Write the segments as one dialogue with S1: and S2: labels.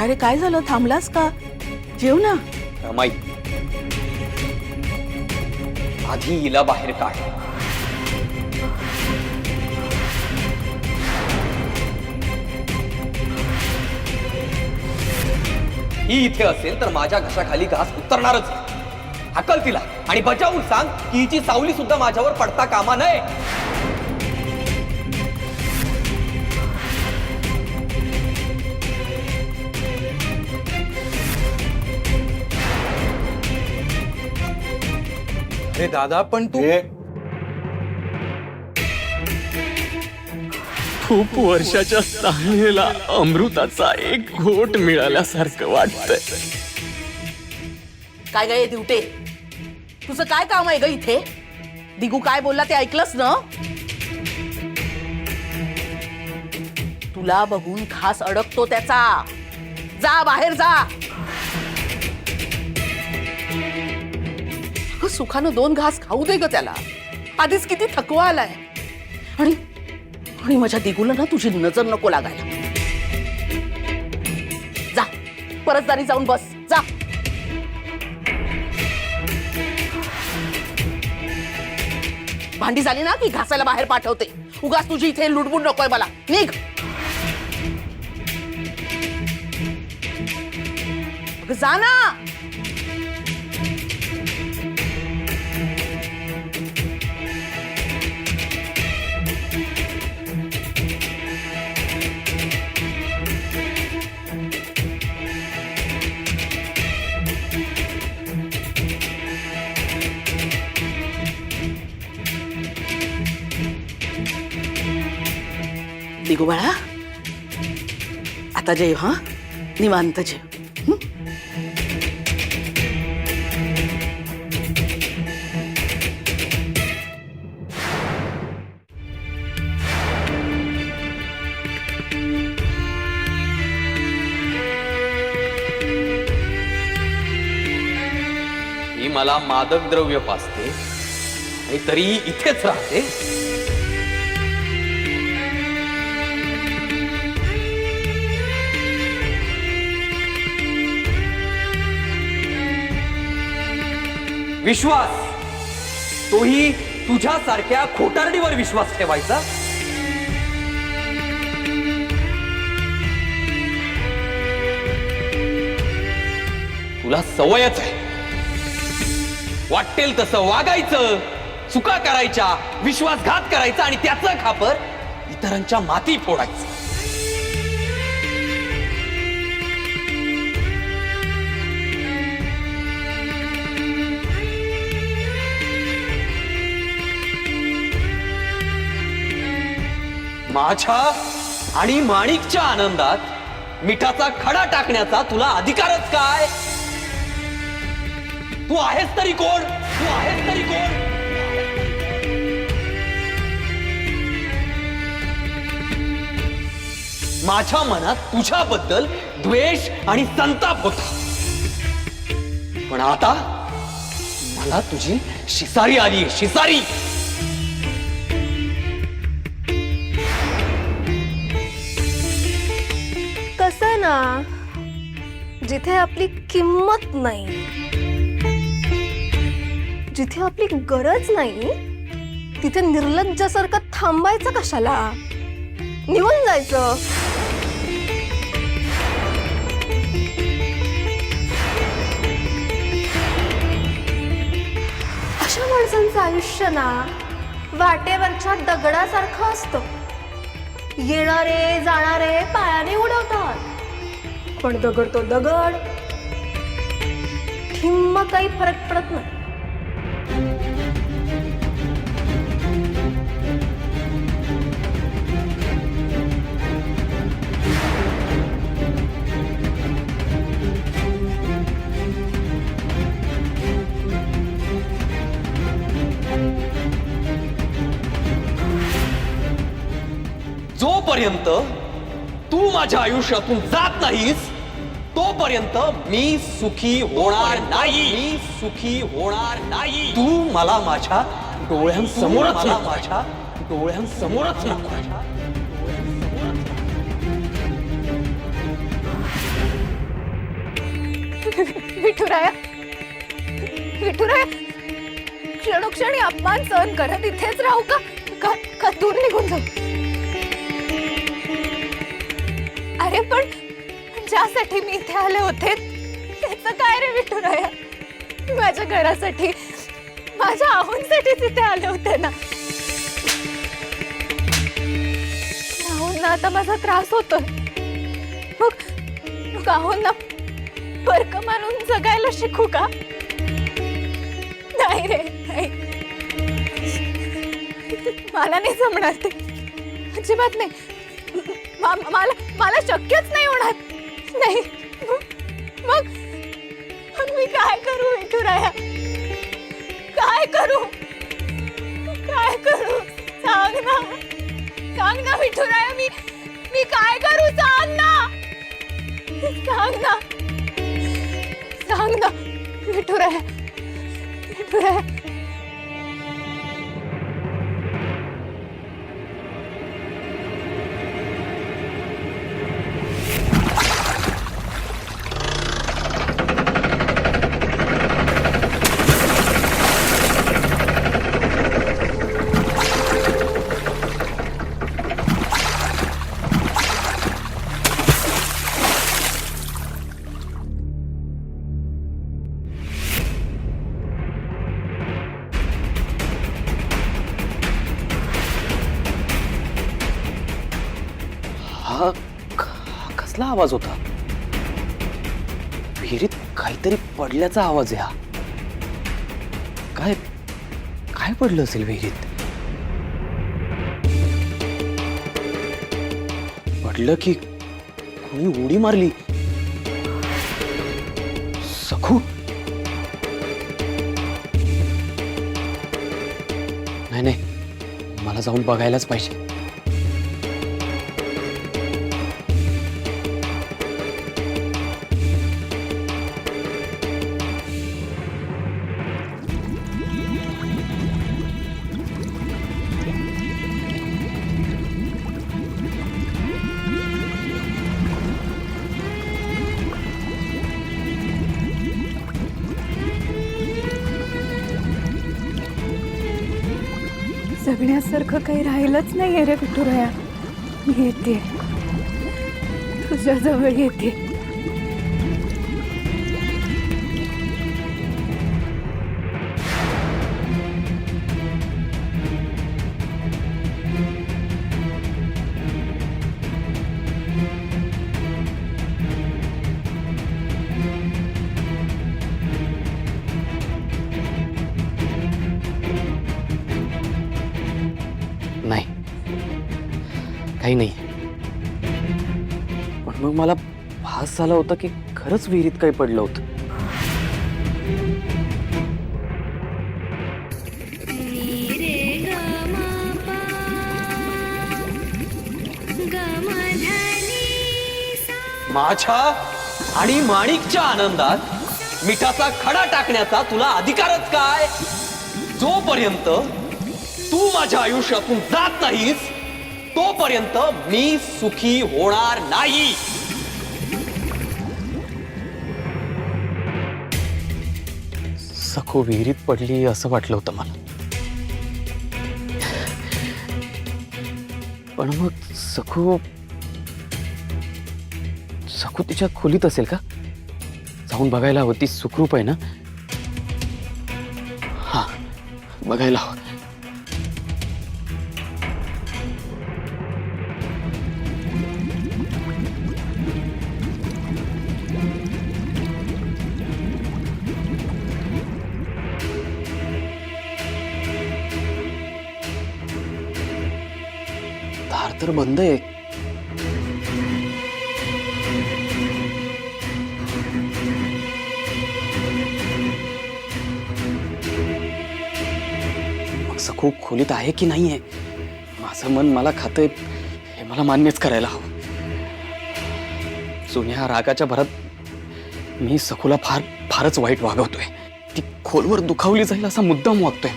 S1: काय रे, काय झालं? थांबलास का? जेव ना.
S2: रमाई, आधी हिला बाहेर काढ. ही इथे असेल तर माझ्या घशाखाली घास उतरणारच. हाकल तिला आणि बजावून सांग की हिची सावली सुद्धा माझ्यावर पडता कामा नये.
S3: अरे दादा, पण तू
S4: खूप वर्षाच्या तहानेला अमृताचा एक घोट मिळाल्यासारखं वाटतंय.
S1: काय गे दिवटे, तुझं काय काम आहे ग इथे? दिगू काय बोलला ते ऐकलंस ना? तुला बघून घास अडकतो त्याचा. जा बाहेर जा. अगं सुखानं 2 घास खाऊ दे ग त्याला. आधीच किती थकवा आलाय. आणि आणि माझ्या दिगूला ना तुझी नजर नको लागायला. जा परतदारी जाऊन बस. जा. भांडी झाली ना की घासायला बाहेर पाठवते. उगाच तुझी इथे लुडबुड नकोय मला. निघ. अगं जा ना. दिगू बाळा, आता जेव. हा, निवांत जेव.
S2: ही मला मादक द्रव्य पाजते आणि तरी इथेच राहते. विश्वास, तोही तुझ्यासारख्या खोटारडीवर विश्वास ठेवायचा. तुला सवयच आहे. वाटेल तसं वागायचं, चुका करायच्या, विश्वासघात करायचा आणि त्याचं खापर इतरांच्या माती फोडायचं. माझ्या आणि माणिकच्या आनंदात मिठाचा खडा टाकण्याचा तुला अधिकारच काय? तू आहेस तरी कोण? तू आहेस तरी कोण? माझ्या मनात तुझ्याबद्दल द्वेष आणि संताप होता, पण आता मला तुझी शिसारी आली. शिसारी.
S5: कसं ना, जिथे आपली किंमत नाही, जिथे आपली गरज नाही, तिथे निर्लज्जासारखं थांबायचं कशाला? निघून जायचं. अशा माणसांचं आयुष्य ना वाटेवरच्या दगडासारखं असतं. येणारे जाणारे पायाने उडवतात, पण दगड तो दगड. ठिम्म काही फरक पडत नाही.
S2: जोपर्यंत तू माझ्या आयुष्यातून जात नाहीस तोपर्यंत मी सुखी होणार नाही. मी सुखी होणार नाही. तू मला माझ्या डोळ्यांसमोरच नको. माझ्या डोळ्यांसमोरच नको.
S5: विठुराया क्षणोक्षणी अपमान सहन करत इथेच राहू का दूर निघून जाऊ? अरे पण ज्यासाठी मी इथे आले होते त्याचं काय रे विठुराया? माझ्या घरासाठी माझ्या आहोंसाठीच इथे आले होते ना. आहोंना आता माझा त्रास होतोय. मग आहोंना परक मानून जगायला शिकू का? नाही रे नाही. मला नाही जमणार ते, अजिबात नाही. मला शक्यच नाही होणार. नाही. मग मी काय करू विठुराया? काय करू? सांग ना विठुराया. मी काय करू? सांग ना विठुराया.
S2: हा कसला आवाज होता? विहिरीत काहीतरी पडल्याचा आवाज आहे हा. काय काय पडलं असेल विहिरीत? पडलं की कोणी उडी मारली? सखू? नाही, मला जाऊन बघायलाच पाहिजे.
S5: जगण्यासारखं काही राहिलंच नाहीये रे विठुराया. मी येते, तुझ्या जवळ येते.
S2: नाही, काही नाही. पण मग मला भास झाला होता की खरंच विहिरीत काही पडलं होतं. माझ्या आणि माणिकच्या आनंदात मिठाचा खडा टाकण्याचा तुला अधिकारच काय? जोपर्यंत तू माझ्या आयुष्यातून जात नाहीस तोपर्यंत मी सुखी होणार नाही. सखू विहिरीत पडली असं वाटलं होतं मला. पण मग सखू तिच्या खोलीत असेल का? जाऊन बघायला हवं. ती सुखरूप आहे ना? हा, बघायला हवं. दार तर बंद आहे. मग सखू खोलीत आहे की नाहीये? माझं मन मला खातंय हे मला मान्यच करायला हवं. जुन्या रागाच्या भरात मी सखूला फारच वाईट वागवतोय. ती खोलवर दुखावली जाईल असा मुद्दाम वागतोय.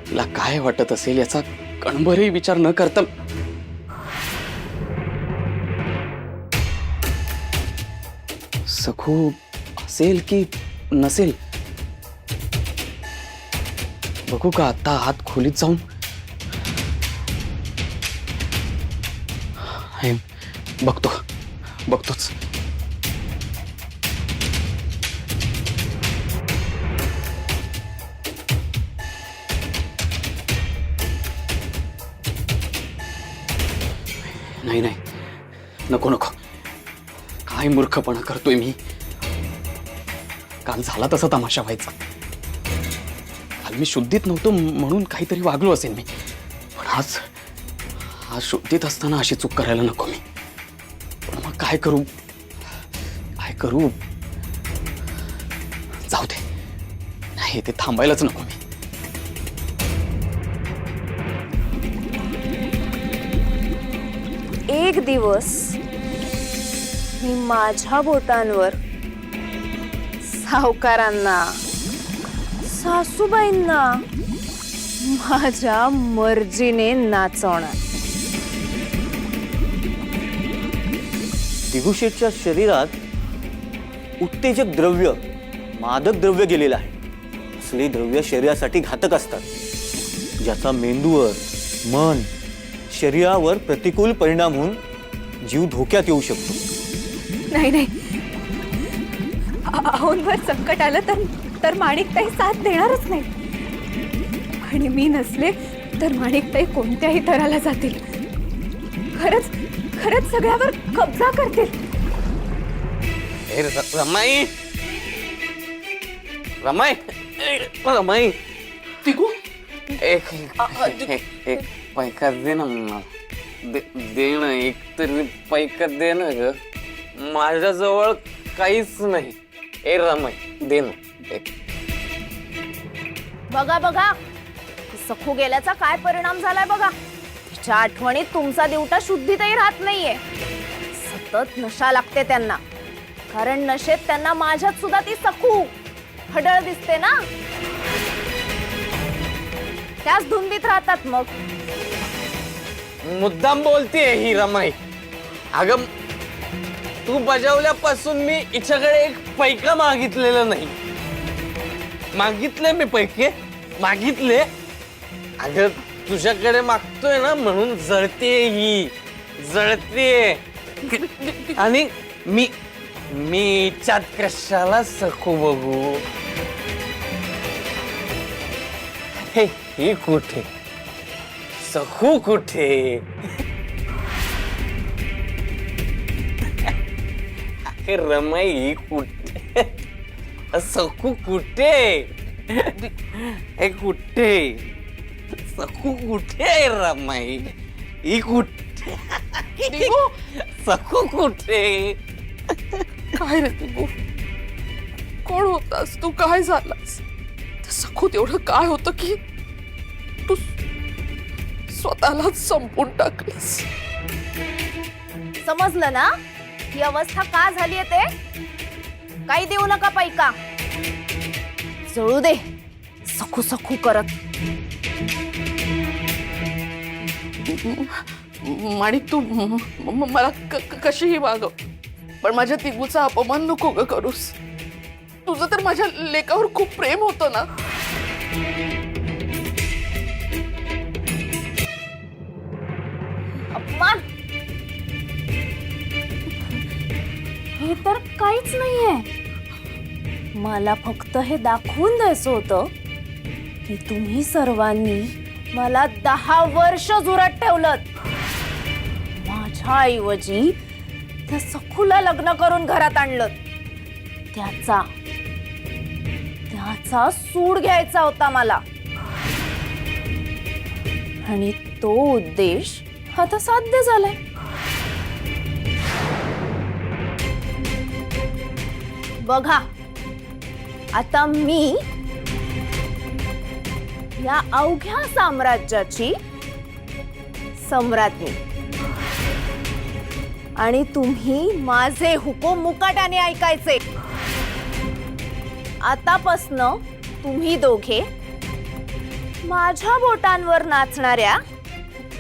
S2: तिला काय वाटत असेल याचा कणभरही विचार न करता
S4: सखू असेल की नसेल बघू का आता आत खोलीत जाऊन. हे, बघतोच. नाही नको काय मूर्खपणा करतोय मी. काल झाला तसा तमाशा व्हायचा. काल मी शुद्धीत नव्हतो म्हणून काहीतरी वागलो असेल मी, पण आज शुद्धीत असताना अशी चूक करायला नको मी. पण मग काय करू जाऊ दे. नाही ते थांबायलाच नको मी.
S5: एक दिवस मी माझ्या बोटांवर सावकारांना सासूबाईंना माझ्या मर्जीने नाचवणार.
S3: दिगुशेठच्या शरीरात उत्तेजक द्रव्य मादक द्रव्य गेलेलं आहे. असले द्रव्य शरीरासाठी घातक असतात, ज्याचा मेंदूवर मन शरीरावर प्रतिकूल परिणाम होऊन जीव धोक्यात येऊ शकतो.
S5: नाही आहोंवर संकट आलं तर माणिकताई साथ देणारच नाही. आणि मी नसले तर माणिकताई कोणत्याही थराला जातील. खरंच सगळ्यावर कब्जा करतील.
S4: रमाई
S1: दिगू
S4: एक पैका दे ना मला. दे ना एक तरी पैका दे ना ग. माझ्याजवळ काहीच नाही. ए रमाई दे ना एक.
S5: बघा सखू गेल्याचा काय परिणाम झालाय बघा. तिच्या आठवणीत तुमचा दिवटा शुद्धीतही राहत नाहीये. सतत नशा लागते त्यांना, कारण नशेत त्यांना माझ्यात सुद्धा ती सखू हडळ दिसते ना. त्याच धुंदीत राहतात. मग
S4: मुद्दाम बोलतीये ही रमाई. अगं तू बजावल्यापासून मी हिच्याकडे एक पैका मागितलेला नाही. मागितले मी पैके मागितले. अगं तुझ्याकडे मागतोय ना म्हणून जळते. आणि मी हिच्यात कशाला सखू बघू. ही कुठे सखू कुठे. रमाई ही कुठे सखू कुठे. कुठे सखू कुठे. रमाई ही कुठे. सखू कुठे.
S1: काय रे दिगू, कोण होतास तू, काय झालास. सखूत एवढं काय होतं की तू स्वतःलाच संपून टाकलंस.
S5: समजलं ना ही अवस्था का झालीये ते. काही देऊ नका पैका. जळू दे सखू करत.
S1: माणिक तू मला कशीही वागव, पण माझ्या दिगूचा अपमान नको ग करूस. तुझं तर माझ्या लेकावर खूप प्रेम होतं ना.
S5: अपमान हे तर काहीच नाहीये. मला फक्त हे दाखवून द्यायचं होतं की तुम्ही सर्वांनी मला 10 वर्ष जुरात ठेवलं. माझ्या ऐवजी त्या सखूला लग्न करून घरात आणलं. त्याचा सूड घ्यायचा होता मला. आणि तो उद्देश आता साध्य झालाय. बघा आता मी या अवघ्या साम्राज्याची सम्राज्ञी. आणि तुम्ही माझे हुकूम मुकाट्याने ऐकायचे. आतापासनं तुम्ही दोघे माझ्या बोटांवर नाचणाऱ्या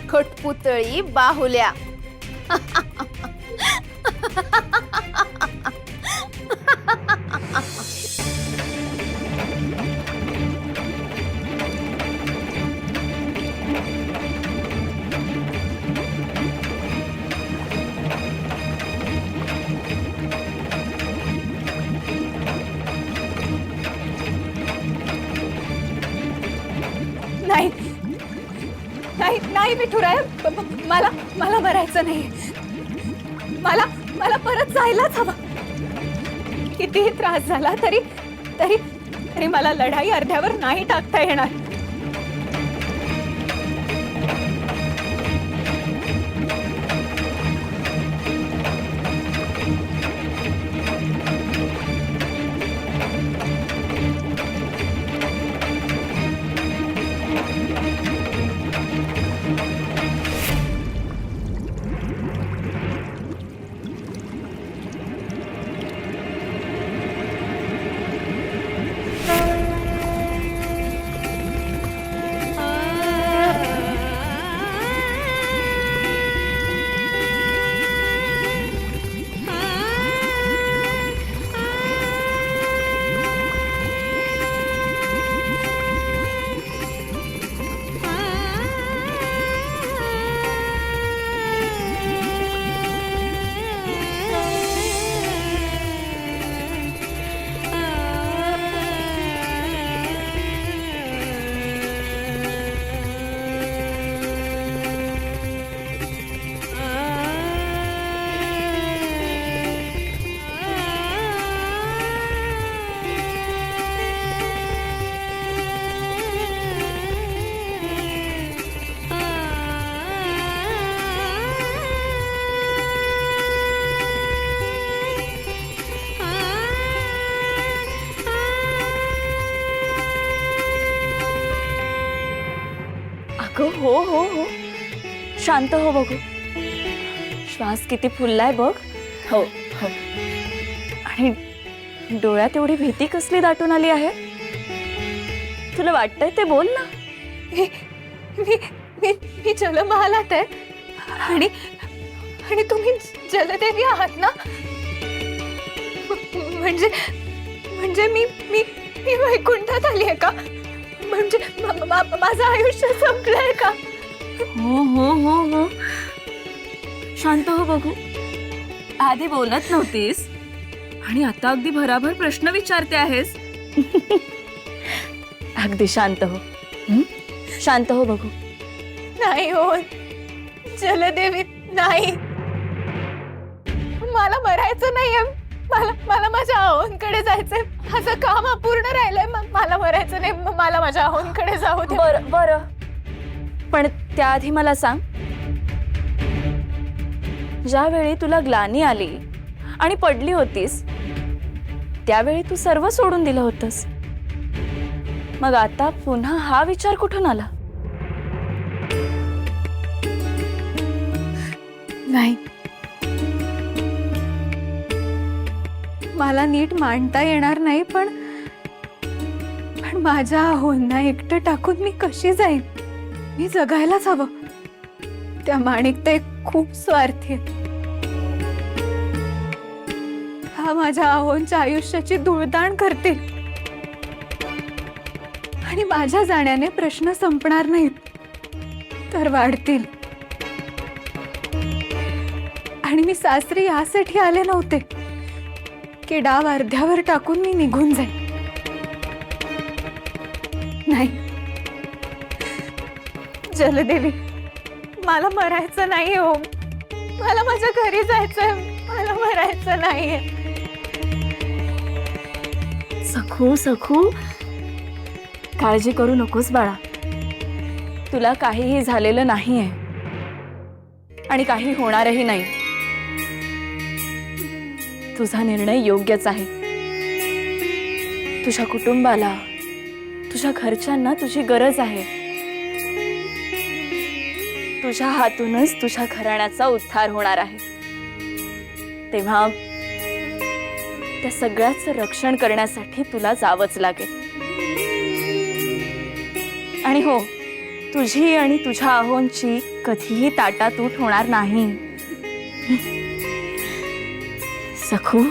S5: खटपुतळी बाहुल्या. विठुराय, मला मला मरायचं नाही. मला मला परत जायलाच हवं. कितीही त्रास झाला तरी तरी तरी मला लढाई अर्ध्यावर नाही टाकता येणार.
S6: अगं हो हो हो, शांत हो बघू. श्वास किती फुललाय बघ. हो हो. आणि डोळ्यात एवढी भीती कसली दाटून आली आहे? तुला वाटतंय ते बोल ना.
S5: मी मी मी मी जलमहालात आहे आणि आणि तुम्ही जलदेवी आहात ना. म्हणजे म्हणजे मी मी मी वैकुंठात आली आहे का? म्हणजे माझं आयुष्य संपलंय का?
S6: हो हो हो हो, शांत हो बघू. आधी बोलत नव्हतीस आणि आता अगदी भराभर प्रश्न विचारते आहेस. अगदी शांत हो. शांत हो बघू.
S5: नाही हो जलदेवी, नाही. मला मरायचं नाहीये. मला माझ्या आहोंकडे जायचंय. माझं काम अपूर्ण राहिलंय. मला मरायचं नाही. मला माझ्या आहोंकडे जाऊ दे.
S6: बरं बरं, पण त्याआधी मला सांग, ज्यावेळी तुला ग्लानी आली आणि पडली होतीस त्यावेळी तू सर्व सोडून दिलं होतंस. मग आता पुन्हा हा विचार कुठून आला?
S5: नाही, मला नीट मांडता येणार नाही, पण माझ्या आहोंना एकटं टाकून मी कशी जाईन? मी जगायलाच हवं. त्या माणिकताई खूप स्वार्थी आहेत. हा माझ्या आहोंच्या आयुष्याची धुळदाण करतील आणि माझ्या जाण्याने प्रश्न संपणार नाहीत तर वाढतील. आणि मी सासरी यासाठी आले नव्हते की डाव अर्ध्यावर टाकून मी निघून जाईन. नाही जलदेवी, मला मरायचं नाही हो. मला माझ्या घरी जायचंय. मला मरायचं नाहीये.
S6: सखू सखू, काळजी करू नकोस बाळा. तुला काहीही झालेलं नाहीये आणि काही होणारही नाही. तुझा निर्णय योग्यच आहे. तुझ्या कुटुंबाला, तुझ्या घरच्यांना तुझी गरज आहे. तुझ्या हातूनच तुझ्या घराण्याचा उद्धार होणार आहे. तेव्हा त्या सगळ्याचं रक्षण करण्यासाठी तुला जावंच लागेल. आणि हो, तुझी आणि तुझ्या आहोंची कधीही ताटातूट होणार नाही. सखू,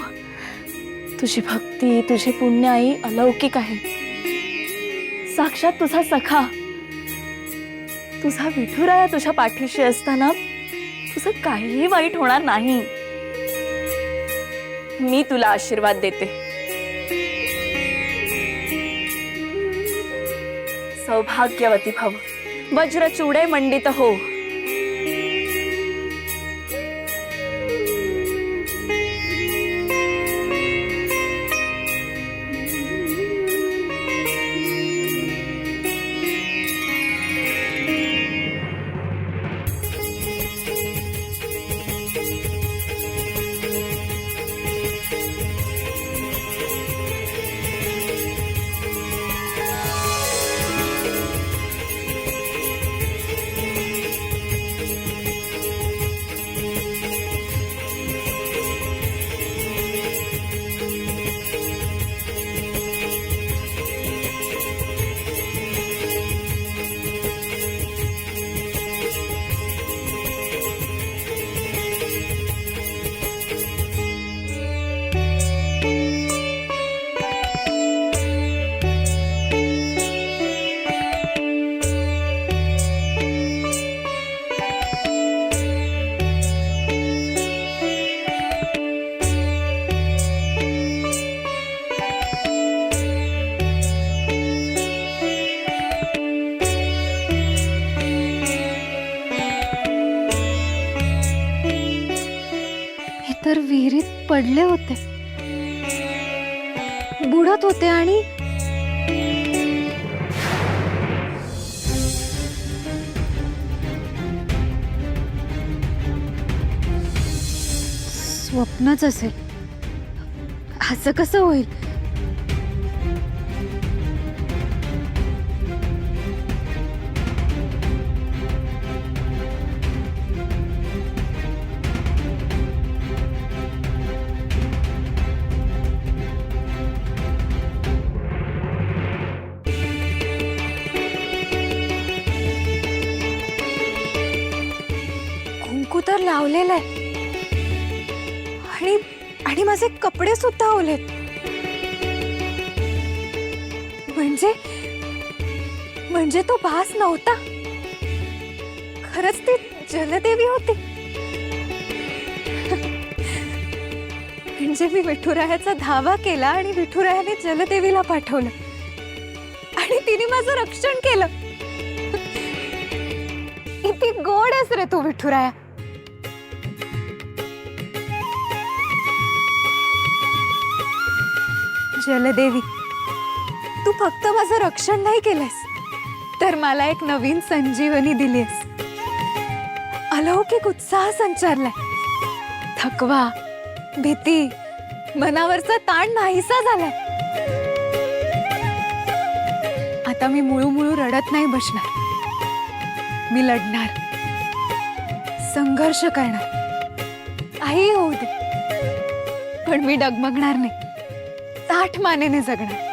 S6: तुझी भक्ती, तुझी पुण्याई अलौकिक आहे. साक्षात तुझा सखा, तुझा विठुराया तुझ्या पाठीशी असताना तुझं काहीही वाईट होणार नाही. मी तुला आशीर्वाद देते. सौभाग्यवती भव, वज्रचूडे मंडित हो,
S7: तर विहिरीत पडले होते, बुडत होते आणि स्वप्नच असेल, असं कसं होईल? कुंकू तर लावलेलं आहे आणि आणि माझे कपडे सुद्धा ओलेत. म्हणजे म्हणजे तो भास नव्हता, खरंच ती जलदेवी होती. म्हणजे मी विठुरायाचा धावा केला आणि विठुरायाने जलदेवीला पाठवलं आणि तिने माझं रक्षण केलं. किती गोड आहेस रे तू विठुराया. जलदेवी, तू फक्त माझं रक्षण नाही केलंस, तर मला एक नवीन संजीवनी दिलीस. अलौकिक उत्साह संचारलाय. थकवा, भीती, मनावरचा ताण नाहीसा झालाय. आता मी मुळू रडत नाही बसणार. मी लढणार, संघर्ष करणार, काही होऊ दे, पण मी डगमगणार नाही. ताठ मानेने जगणार.